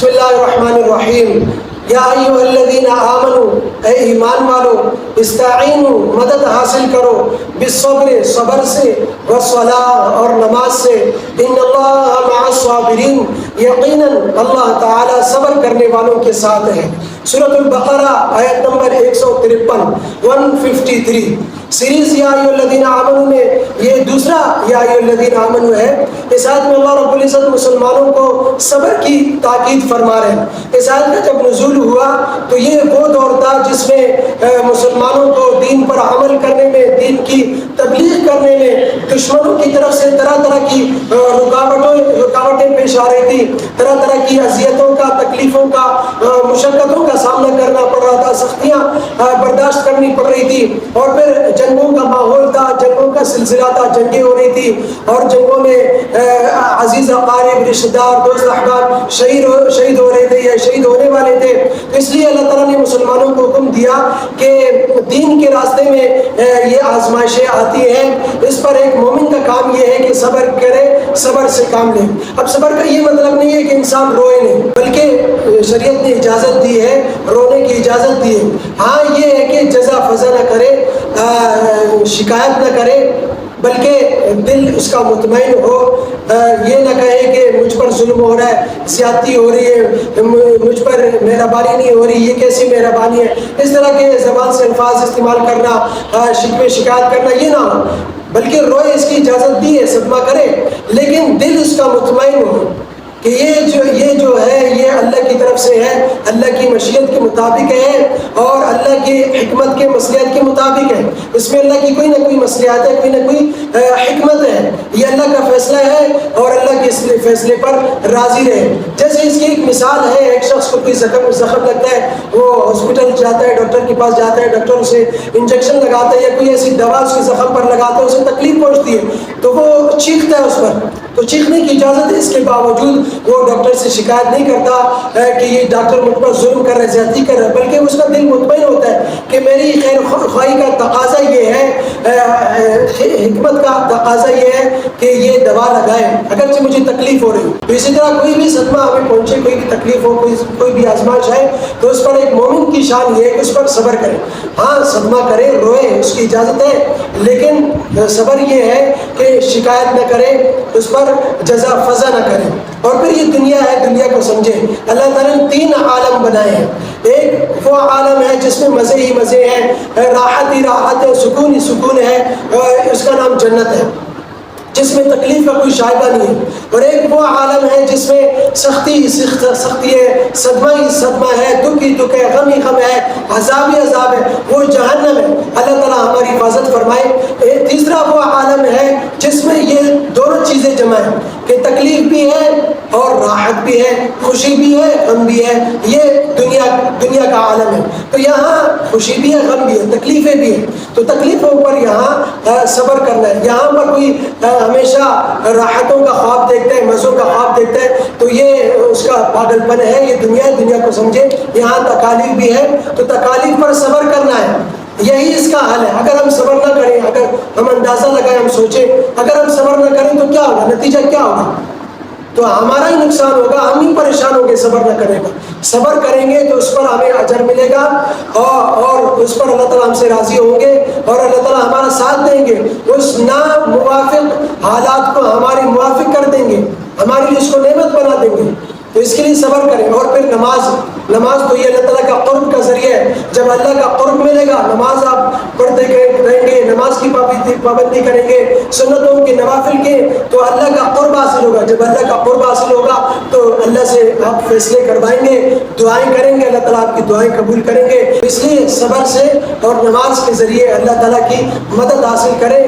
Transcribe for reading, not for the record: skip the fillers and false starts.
بسم اللہ الرحمن الرحیم یا ایھا الذین آمنوا اے ایمان والو استعینوا مدد حاصل کرو بالصبر صبر سے والصلاۃ اور نماز سے ان اللہ مع الصابرین یقیناً اللہ تعالی صبر کرنے والوں کے ساتھ ہے۔ سورۃ البقرہ آیت نمبر 153 سیریز یا ایھا الذین آمنوا میں یہ دوسرا یا ایھا الذین آمنوا ہے۔ اس آیت میں اللہ رب العزت مسلمانوں کو صبر کی تاکید فرما رہے ہیں۔ اس آیت کا جب نزول ہوا تو یہ وہ دور تھا جس میں مسلمانوں کو دین پر عمل کرنے میں، دین کی تبلیغ کرنے میں دشمنوں کی طرف سے طرح طرح کی رکاوٹیں پیش آ رہی تھی، طرح طرح کی اذیتوں کا، تکلیفوں کا، مشقتوں کا سامنا کرنا پڑ رہا تھا، سختیاں برداشت کرنی پڑ رہی تھی، اور پھر جنگوں کا ماحول تھا، جنگوں کا سلسلہ تھا، جنگیں ہو رہی تھی، اور جنگوں میں عزیز اقارب، رشتہ دار، دوست احباب شہید ہو رہے تھے یا شہید ہونے والے تھے۔ تو اس لیے اللہ تعالیٰ نے مسلمانوں کو حکم دیا کہ دین کے راستے میں یہ آزمائشیں آتی ہیں، اس پر ایک مومن کا کام یہ ہے کہ صبر کرے، صبر سے کام لے۔ اب صبر کا یہ مطلب نہیں ہے کہ انسان روئے نہیں، بلکہ شریعت نے اجازت دی ہے، رونے کی اجازت دی ہے۔ ہاں یہ ہے کہ جزا فضا نہ کرے، شکایت نہ کرے، بلکہ دل اس کا مطمئن ہو، یہ نہ کہے کہ مجھ پر ظلم ہو رہا ہے، زیادتی ہو رہی ہے، مجھ پر مہربانی نہیں ہو رہی، یہ کیسی مہربانی ہے، اس طرح کے زبان سے الفاظ استعمال کرنا، شکوے شکایت کرنا، یہ نہ ہو، بلکہ روئے، اس کی اجازت دی ہے، صدمہ کرے، لیکن دل اس کا مطمئن ہو کہ یہ جو ہے یہ اللہ کی طرف سے ہے، اللہ کی مشیت کے مطابق ہے، اور اللہ کی حکمت کے مصلحت کے مطابق ہے۔ اس میں اللہ کی کوئی نہ کوئی مصلحت ہے، کوئی نہ کوئی حکمت ہے، یہ اللہ کا فیصلہ ہے، اور اللہ کے اس فیصلے پر راضی رہے۔ جیسے اس کی ایک مثال ہے، ایک شخص کو کوئی زخم لگتا ہے، وہ ہاسپٹل جاتا ہے، ڈاکٹر کے پاس جاتا ہے، ڈاکٹر اسے انجیکشن لگاتا ہے یا کوئی ایسی دوا اس کے زخم پر لگاتا ہے، اسے تکلیف پہنچتی ہے تو وہ چیختا ہے، اس پر تو چیخنے کی اجازت ہے، اس کے باوجود وہ ڈاکٹر سے شکایت نہیں کرتا کہ یہ ڈاکٹر مجھ پر ظلم کر رہا ہے، زیادتی کر رہا ہے، بلکہ اس کا دل مطمئن ہوتا ہے کہ میری خیر خواہی کا تقاضا یہ ہے، حکمت کا تقاضا یہ ہے کہ یہ دوا لگائے اگرچہ مجھے تکلیف ہو رہی ہے۔ تو اسی طرح کوئی بھی صدمہ ہمیں پہنچے، کوئی بھی تکلیف ہو، کوئی بھی آزمائش ہے، تو اس پر ایک مومن کی شان یہ ہے کہ اس پر صبر کرے۔ ہاں صدمہ کرے، روئے، اس کی اجازت ہے، لیکن صبر یہ ہے کہ شکایت نہ کرے، اس پر جزا فضا نہ کرے۔ اور پھر یہ دنیا ہے، دنیا کو سمجھے۔ اللہ تعالیٰ نے 3 عالم بنائے ہیں۔ ایک وہ عالم ہے جس میں مزے ہی مزے ہیں، راحت ہی راحت ہے، سکون ہی سکون ہے، اس کا نام جنت ہے، جس میں تکلیف کا کوئی شائبہ نہیں ہے۔ اور ایک وہ عالم ہے جس میں سختی ہی سختی ہے، صدمہ ہی صدمہ ہے، دکھ ہی دکھ ہے، غم ہی غم ہے، عذاب ہی عذاب ہے، وہ جہنم ہے۔ اللہ تعالیٰ ہماری حفاظت فرمائے۔ تیسرا وہ عالم ہے جس میں یہ دونوں چیزیں جمع ہیں کہ تکلیف بھی ہے اور راحت بھی ہے، خوشی بھی ہے، غم بھی ہے۔ یہ دنیا کا عالم ہے۔ تو یہاں خوشی بھی ہے، غم بھی ہے، تکلیفیں بھی ہیں۔ تو تکلیفوں پر یہاں صبر کرنا ہے۔ یہاں پر کوئی ہمیشہ راحتوں کا خواب دیکھتا ہے، مزوں کا خواب دیکھتا ہے، تو یہ اس کا پاگل پن ہے۔ یہ دنیا کو سمجھے، یہاں تکالیف بھی ہے، تو تکالیف پر صبر کرنا ہے، یہی اس کا حل ہے۔ اگر ہم صبر نہ کریں، اگر ہم اندازہ لگائیں، ہم سوچیں، اگر ہم صبر نہ کریں تو کیا ہوگا، نتیجہ کیا ہوگا؟ تو ہمارا ہی نقصان ہوگا، ہم ہی پریشان ہوں گے صبر نہ کرنے کا۔ صبر کریں گے تو اس پر ہمیں اجر ملے گا، اور اس پر اللہ تعالیٰ ہم سے راضی ہوں گے، اور اللہ تعالیٰ ہمارا ساتھ دیں گے، اس ناموافق حالات کو ہمارے موافق کر دیں گے، ہمارے لیے اس کو نعمت بنا دیں گے۔ تو اس کے لیے صبر کریں۔ اور پھر نماز تو یہ اللہ تعالیٰ کا قرب کا ذریعہ ہے۔ جب اللہ کا قرب ملے گا، نماز آپ پڑھتے رہیں گے، نماز کی پابندی کریں گے، سنتوں کے، نوافل کے، تو اللہ کا قرب حاصل ہوگا۔ جب اللہ کا قرب حاصل ہوگا تو اللہ سے آپ فیصلے کروائیں گے، دعائیں کریں گے، اللہ تعالیٰ آپ کی دعائیں قبول کریں گے۔ اس لیے صبر سے اور نماز کے ذریعے اللہ تعالیٰ کی مدد حاصل کریں۔